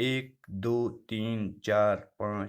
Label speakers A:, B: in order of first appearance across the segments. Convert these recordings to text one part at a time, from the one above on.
A: 1, 2, 3, 4, 5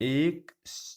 A: 1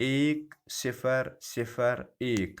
A: 1 0 0 1।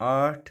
A: 8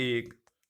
A: 1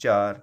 A: 4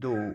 A: 2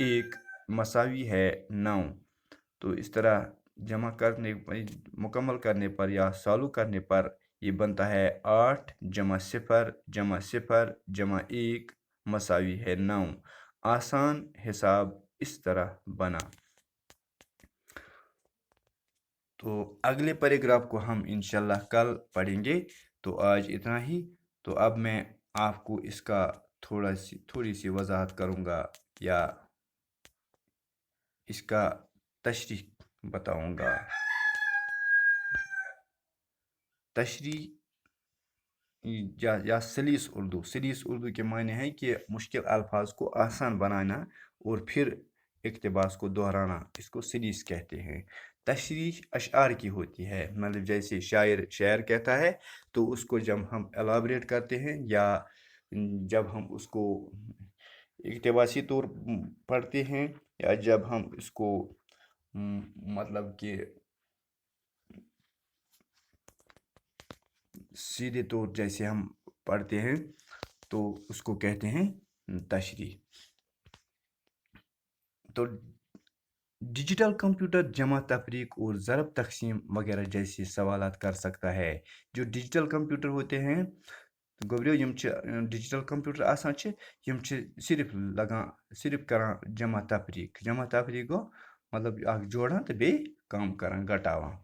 A: 1 مساوی ہے 9. تو اس طرح جمع کرنے مکمل کرنے پر یا سالو کرنے پر یہ بنتا ہے 8 جمع 0 جمع 0 جمع 1 مساوی ہے 9. آسان حساب اس طرح بنا. تو اگلے پیراگراف کو ہم انشاءاللہ کل پڑھیں گے. تو آج اتنا ہی. تو اب میں آپ کو اس کا تھوڑی سی وضاحت کروں گا یا اس کا تشریح بتاؤں گا. تشریح یا سلیس اردو کے معنی ہے کہ مشکل الفاظ کو آسان بنانا اور پھر اقتباس کو دہرانا، اس کو سلیس کہتے ہیں. تشریح اشعار کی ہوتی ہے، مطلب جیسے شاعر کہتا ہے تو اس کو جب ہم ایلابریٹ کرتے ہیں یا جب ہم اس کو اقتباسی طور پڑھتے ہیں یا جب ہم اس کو مطلب کہ سیدھے طور جیسے ہم پڑھتے ہیں تو اس کو کہتے ہیں تشریح. تو ڈیجیٹل کمپیوٹر جمع تفریق اور ضرب تقسیم وغیرہ جیسے سوالات کر سکتا ہے. جو ڈیجیٹل کمپیوٹر ہوتے ہیں گوبریو ڈیجیٹل کمپیوٹر آسان صرف کران جمع تفریق گو مطلب اخ جوڑان تو بیٚیہِ کم کران گٹاوان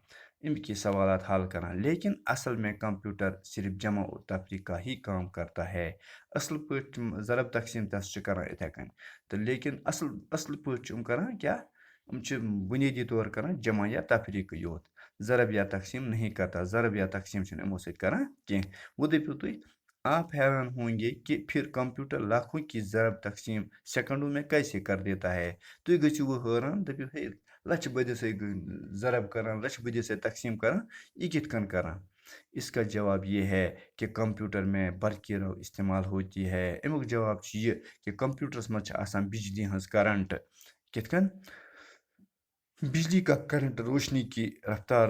A: ان کی سوالات حل کران. لیکن اصل میں کمپیوٹر صرف جمع و تفریق کا ہی کام کرتا ہے. اصل پٲٹھۍ ضرب تقسیم تس کران اتھے کن تو لیکن اصل پٲٹھۍ کران کیا بنیادی طور کران جمع یا تفریق یوت. ضرب یا تقسیم نہیں کرتا. ضرب یا تقسیم امو سۭتۍ کران کینٛہہ. وہ دٔپِو تُہۍ آپ حیران ہوں گے کہ پھر کمپیوٹر لاکھوں کی ضرب تقسیم سیکنڈوں میں کیسے کر دیتا ہے. تُہۍ گٔژھِو وۄنۍ حٲران دٔپِو ہے لچھ بٔدی سۭتۍ ضرب کران لچھ بٔدی سۭتۍ تقسیم کران یہ کِتھ کٔنۍ کران. اس کا جواب یہ ہے کہ کمپیوٹر میں برقی رو استعمال ہوتی ہے. امیُک جواب چھُ یہ کہ کمپیوٹرس منٛز چھِ آسان بجلی ہٕنٛز کرنٹ. کِتھ کٔنۍ بجلی کا کرنٹ روشنی کی رفتار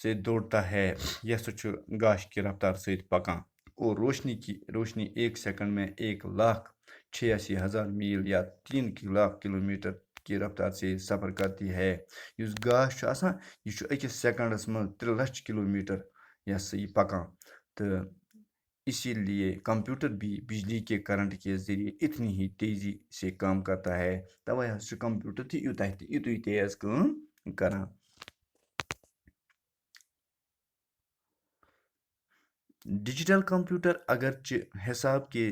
A: سے دوڑتا ہے. یہ سا چھُ گاش کی رفتار سۭتۍ پکان اور روشنی 1 سیکنڈ میں 1,86,000 میل یا 3 لاکھ کلومیٹر کی رفتار سے سفر کرتی ہے. یُس گاش چھُ آسان یہ چھُ 1 سیکنڈس منٛز 3 لچھ کلومیٹر یہ سا یہ پکان. تو اسی لیے کمپیوٹر بھی بجلی کے کرنٹ کے ذریعے اتنی ہی تیزی سے کام کرتا ہے. توے حظ چھُ کمپیوٹر تہِ یُتُے تیز کٲم کران. ڈیجیٹل کمپیوٹر اگرچہ حساب کے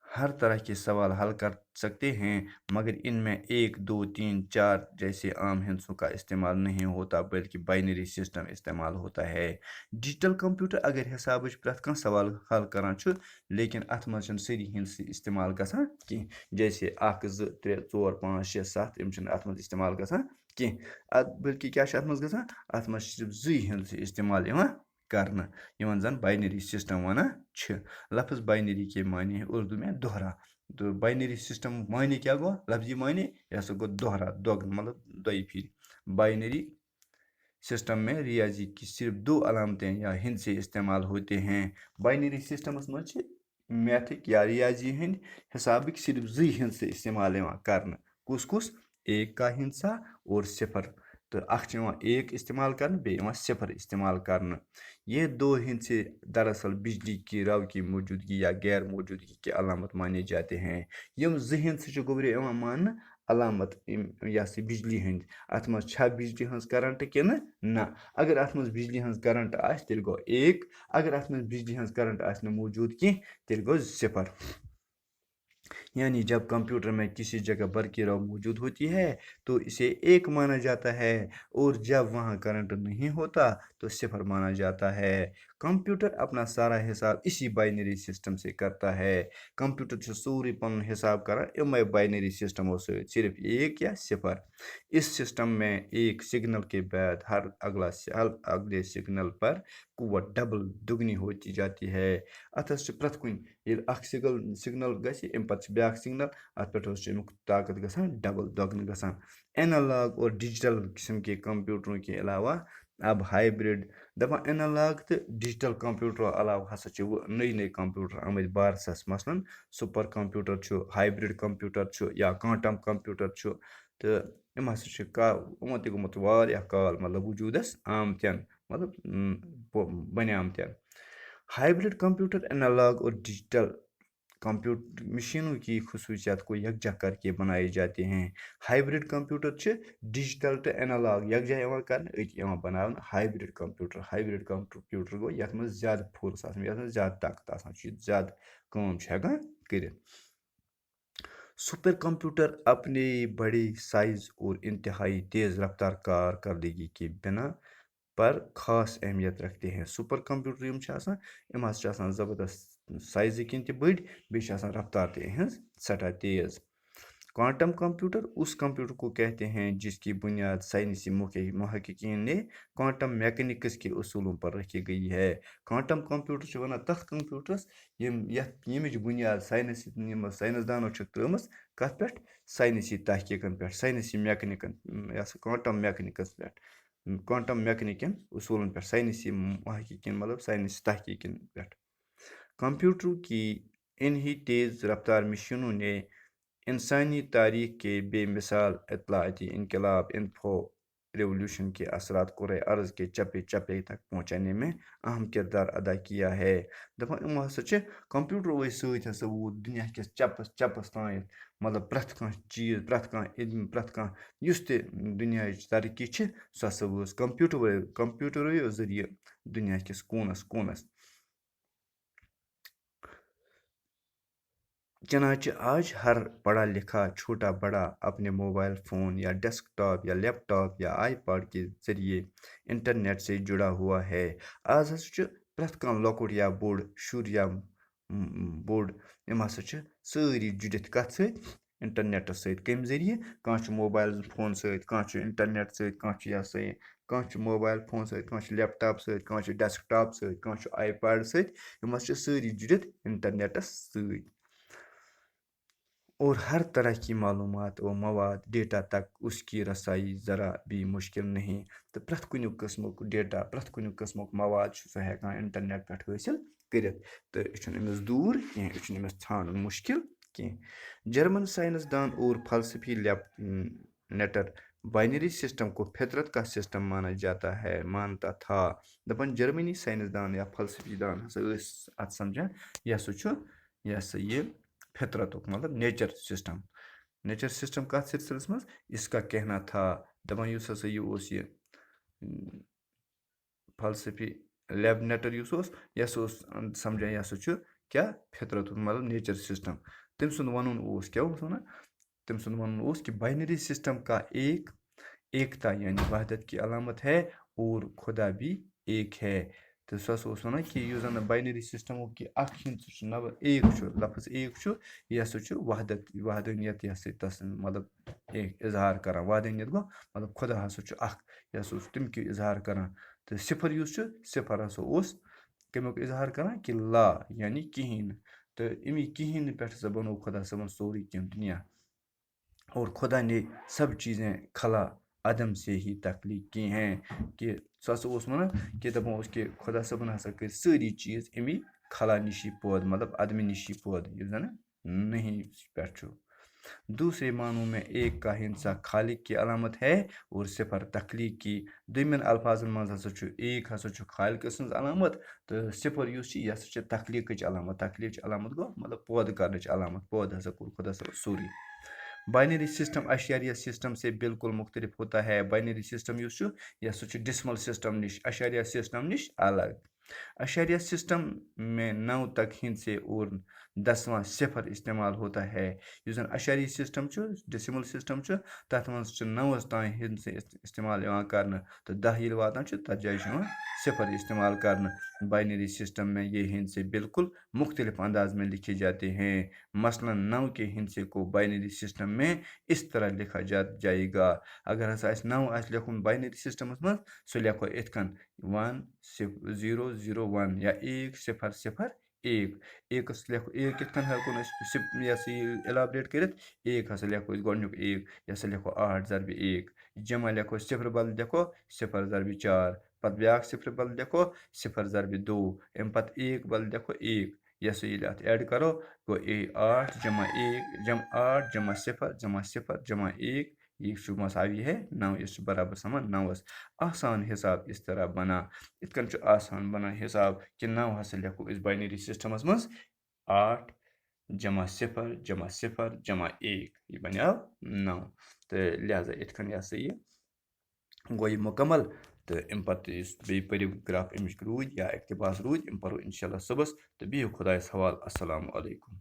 A: ہر طرح کے سوال حل کر سکتے ہیں مگر ان میں 1 2 3 4 جیسے عام ہندسوں کا استعمال نہیں ہوتا بلکہ بائنری سسٹم استعمال ہوتا ہے. ڈیجیٹل کمپیوٹر اگر حساب پرٛٮ۪تھ کانٛہہ سوال حل کران چھُ لیکن اتھ منٛز چھنہٕ سٲری ہندسہٕ استعمال گژھان کینٛہہ. جیسے 1 2 3 4 5 6 7 یِم چھنہٕ اتھ منٛز استعمال گژھان کینٛہہ. بلکہ کیٛاہ چھُ اتھ منٛز گژھان اتھ منٛز چھِ صرف 2 ہندسہٕ استعمال یِوان کرنہٕ یِمن زن بائنری سسٹم ونان چھِ. لفظ بائنری کے معنی ہے اردو میں دوہرا. تو بائنری سسٹم معنی کیا گوا لفظی معنی یہ سا گو دوہرا دوگن مطلب دوئی پھر. بائنری سسٹم میں ریاضی کی صرف 2 علامتیں یا ہندسے استعمال ہوتے ہیں. بائنری سسٹمس منٛز چھِ میتھک یا ریاضی ہند حسابک صرف 2 ہندسے استعمال یوان کرنہٕ. کُس 1 کا ہندسہ اور 0. تو اکھ چھُ یوان 1 استعمال کرنہٕ بیٚیہِ یوان 0 استعمال کرنہٕ. یہ 2 ہندسے دراصل بجلی کی رو کی موجودگی یا غیر موجودگی کے علامت مانے جاتے ہیں. یم 2 ہندسہٕ چھِ گوبرے یوان ماننہٕ علامت یہ سا بجلی ہند. اتھ منٛز چھا بجلی ہنٛز کرنٹ کنہٕ نہ. اگر اتھ منٛز بجلی ہنٛز کرنٹ آسہِ تیٚلہِ گوٚو 1. اگر اتھ منٛز بجلی ہنٛز کرنٹ آسہِ نہٕ موجود کینٛہہ تیٚلہِ گوٚو 0. یعنی جب کمپیوٹر میں کسی جگہ برقی رو موجود ہوتی ہے تو اسے 1 مانا جاتا ہے اور جب وہاں کرنٹ نہیں ہوتا تو 0 مانا جاتا ہے. کمپیوٹر اپنا سارا حساب اسی بائنری سسٹم سے کرتا ہے. کمپیوٹر چھُ سورُے پنُن حساب کران یِمے بائنری سسٹمو سۭتۍ صرف 1 یا 0. اس سسٹم میں ایک سگنل کے بعد ہر اگلے سگنل پر قوت ڈبل دگنی ہوتی جاتی ہے. اتھس چھُ پرٛٮ۪تھ کُنہِ ییٚلہِ اکھ سگنل گژھِ امہِ پتہٕ چھُ بیاکھ سگنل اتھ پٮ۪ٹھ حظ چھُ امیُک طاقت گژھان ڈبل دۄگنہٕ گژھان. اینالاگ اور ڈیجیٹل قسم کے کمپیوٹروں کے علاوہ اب ہائبرڈ دپان اینالاگ تو ڈیجیٹل کمپیوٹر علاوہ ہسا چھ نئی نئی کمپیوٹر آمت بارسس مثلاً سپر کمپیوٹر چھُ ہائبرڈ کمپیوٹر چھُ یا کوانٹم کمپیوٹر چھُ تو یم ہسا چھ یمو تہ گوٚمُت واریاہ کال مطلب وجوٗدس آمتٮ۪ن مطلب بنیمتٮ۪ن ہائبرڈ کمپیوٹر اینالاگ اور ڈیجیٹل کمپیوٹر مشینوں کی خصوصیات کو یکجا کر کے بنائے جاتے ہیں ہائبرڈ کمپیوٹر چھ ڈیجیٹل تو اینالاگ یکجا یوان کرنے أتی یوان بناونہٕ ہائبرڈ کمپیوٹر گوٚو یتھ منٛز زیادٕ فورس آسان یتھ منٛز زیادٕ طاقت آسان چھُ زیادٕ کٲم چھُ ہٮ۪کان کٔرِتھ سپر کمپیوٹر اپنے بڑے سائز اور انتہائی تیز رفتار کارکردگی کی بنا پر خاص اہمیت رکھتے ہیں سپر کمپیوٹر یم چھِ آسان یم ہسا چھِ آسان زبردست سائزٕ کِنۍ تہِ بٔڑۍ بیٚیہِ چھِ آسان رفتار تہِ یِہٕنٛز سٮ۪ٹھاہ تیز کوانٹم کمپیوٹر اس کمپیوٹر کو کہتے ہیں جس کی بنیاد سائنسی محققین نے کوانٹم میکینکس کے اصولوں پر رکھی گئی ہے کوانٹم کمپیوٹر چھِ وَنان تَتھ کمپیوٹرس ییٚمِچ بنیاد ساینسدانو چھکھ ترٲومٕژ کَتھ پٮ۪ٹھ ساینسی تحقیٖقن پٮ۪ٹھ ساینسی میکینِکن کوانٹم میکینکس پٮ۪ٹھ کوانٹم میکینِکن اصولن پٮ۪ٹھ ساینسی محققین مطلب ساینسی تحقیقن پٮ۪ٹھ کمپیوٹروں کی انہی تیز رفتار مشینوں نے انسانی تاریخ کے بے مثال اطلاعاتی انقلاب انفو ریولیوشن کے اثرات کرۂ ارض کے چپے چپے تک پہنچانے میں اہم کردار ادا کیا ہے دپان یِمو ہسا چھِ کمپیوٹر سۭتۍ ہسا ووت دُنیا کِس چپس چپس تانٮ۪تھ مطلب پرٛٮ۪تھ کانٛہہ چیٖز پرٛٮ۪تھ کانٛہہ علم پرٛٮ۪تھ کانٛہہ یُس تہِ دُنیاہٕچ ترقی چھِ سۄ ہسا وٲژ کمپیوٹرو ذٔریعہٕ دُنیا کِس کوٗنس کوٗنس چنانچہ آج ہر پڑھا لکھا چھوٹا بڑا اپنے موبائل فون یا ڈیسک ٹاپ یا لیپ ٹاپ یا آئی پاڈ کے ذریعے انٹرنیٹ سے جڑا ہوا ہے آز ہسا چھُ پرٛٮ۪تھ کانٛہہ لۄکُٹ یا بوٚڑ شُر یا بوٚڑ یِم ہسا چھِ سٲری جُڑِتھ کَتھ سۭتۍ اِنٹرنیٹس سۭتۍ کَمہِ ذٔریعہٕ کانٛہہ چھُ موبایل فون سۭتۍ کانٛہہ چھُ اِنٹرنیٹ سۭتۍ کانٛہہ چھُ یہِ ہسا یہِ کانٛہہ چھُ موبایل فون سۭتۍ کانٛہہ چھُ لیپ ٹاپ سۭتۍ کانٛہہ چھُ ڈیسک ٹاپ سۭتۍ کانٛہہ چھُ آئی پیڈ سۭتۍ یِم ہسا چھِ سٲری جُڑِتھ اِنٹرنیٹس سۭتۍ اور ہر طرح کی معلومات و مواد ڈیٹا تک اس کی رسائی ذرا بھی مشکل نہیں تو پرٛٮ۪تھ کُنیُک قٕسمُک ڈیٹا پرٛٮ۪تھ کُنیُک قٕسمُک مواد چھُ سُہ ہٮ۪کان اِنٹرنیٹ پٮ۪ٹھ حٲصِل کٔرِتھ تہٕ یہِ چھُنہٕ أمِس دوٗر کینٛہہ یہِ چھُنہٕ أمِس ژھانڈُن مُشکل کینٛہہ جرمن سائنسدان اور فلسفی نیٹر بائنری سسٹم کو فطرت کا سسٹم مانا جاتا ہے مانتا تھا دپان جرمنی سائنسدان یا فلسفی دان ہسا ٲسۍ اتھ سمجھان یہِ ہسا چھُ یہِ ہسا یہِ فطرتُک مطلب نیچر سسٹم کَتھ سلسلس منٛز اس کا کہنا تھا دپان یُس ہسا یہِ اوس یہِ فلسفی لیبنیٹر یُس اوس یہِ ہسا اوس سمجھان یہِ ہسا چھُ کیٛاہ فطرتُک مطلب نیچر سسٹم تٔمۍ سُنٛد وَنُن اوس کیٛاہ اوس وَنان تٔمۍ سُنٛد وَنُن اوس کہ بائنری سسٹم کا ایکتا یعنی وحدت کی علامت ہے اور خدا بھی ایک ہے تہٕ سُہ ہسا اوس وَنان کہِ یُس زَن بائنری سسٹمُک یہِ اکھ ہِنٛد سُہ چھُ ایک چھُ لفظ ایک چھُ یہِ ہسا چھُ وحدانیت یہِ ہسا تس مطلب اظہار کران وحدانیت گوٚو مطلب خدا ہسا چھُ اکھ یہِ ہسا اوس تَمہِ کہِ اظہار کران تہٕ صفر یُس چھُ صفر ہسا اوس کمیُک اظہار کران کہِ لا یعنی کِہیٖنۍ نہٕ تہٕ امی کِہیٖنۍ نہٕ پٮ۪ٹھ ہسا بنوو خدا صٲبن سورُے کینٛہہ دُنیا اور خدا نے سب چیزیں کھلا عدم سے ہی تخلیق کی ہیں کہ سُہ ہسا اوس وَنان کہِ دَپان اوس کہِ خۄدا صٲبن ہسا کٔرۍ سٲری چیٖز امی خلا نِشی پٲدٕ مطلب عدمہِ نِشی پٲدٕ یُس زَن نہیں پٮ۪ٹھ چھُ دوسرے معنوں میں ایک کا ہندسہ خالق کی علامت ہے اور صفر تخلیق کی دوٚیمٮ۪ن الفاظن منٛز ہسا چھُ ایک ہسا چھُ خالقہٕ سٕنٛز علامت تہٕ صفر یُس چھِ یہِ ہسا چھِ تخلیٖقٕچ علامت تخلیٖقٕچ علامت گوٚو مطلب پٲدٕ کرنٕچ علامت پٲدٕ ہسا کوٚر خۄدا صٲبن سورُے بائنری سسٹم اشاریہ سسٹم سے بالکل مختلف ہوتا ہے بائنری سسٹم یُس چھُ یہِ ہسا چھُ ڈیسمل سسٹم نِش اشاریہ سسٹم نِش الگ اشاریہ سسٹم میں 9 تک ہندسے اور 10واں صفر استعمال ہوتا ہے یُس زن اشاریہ سسٹم چھُ ڈیسمل سسٹم چھُ تتھ منٛز چھُ 9 تانۍ ہندسے استعمال یِوان کرنہٕ تہٕ 10 ییٚلہِ واتان چھُ تتھ جایہِ چھُ یِوان صفر استعمال کرنہٕ بائنری سسٹم میں یہ ہندسے بالکل مختلف انداز میں لکھے جاتے ہیں مثلاً 9 کے ہندسے کو بائنری سسٹم میں اس طرح لکھا جائے گا اگر ہسا اسہِ 9 آسہِ لیکھُن بائنری سسٹمس منٛز سُہ لیکھو یِتھ کٔنۍ 1001 یا 1001 ایکس لیکھو ایک کِتھ کٔنۍ ہٮ۪کون أسۍ یہِ ہسا یہِ اِلابریٹ کٔرِتھ ایک ہسا لیکھو أسۍ گۄڈٕنیُک ایک یہِ ہسا لیکھو 8 ضربہِ ایک جمع لیکھو صفر بدل لیکھو صفر ضربہِ 4 پتہٕ بیٛاکھ صِفرٕ بدلہٕ لیکھو 0 ضربہِ 2 اَمہِ پتہٕ 1 بدلہٕ لیکھو 1 یہِ ہسا ییٚلہِ اَتھ ایڈ کرو گوٚو 8 جمع 1 جمع 8 جمع 0 جمع 0 جمع 1 یہ مساوی ہے 9 اس برابر سمان 9 آسان حساب اس طرح بنا ات کن آسان بنا حساب کہ 9 ہسا لیکھو اس بائنری سسٹمس مز 8 جمع 0 جمع 0 جمع 1 یہ بنیو 9 تو لہذا ات کن یہ سا یہ گو یہ مکمل تو ام پتہ بیٚیہِ پٔرِو گراف امِچ روٗدۍ یا اقتباس روٗدۍ ام پرو انشاءاللہ صبحس تو بِہِو خۄدایس حوالہٕ السلام علیکم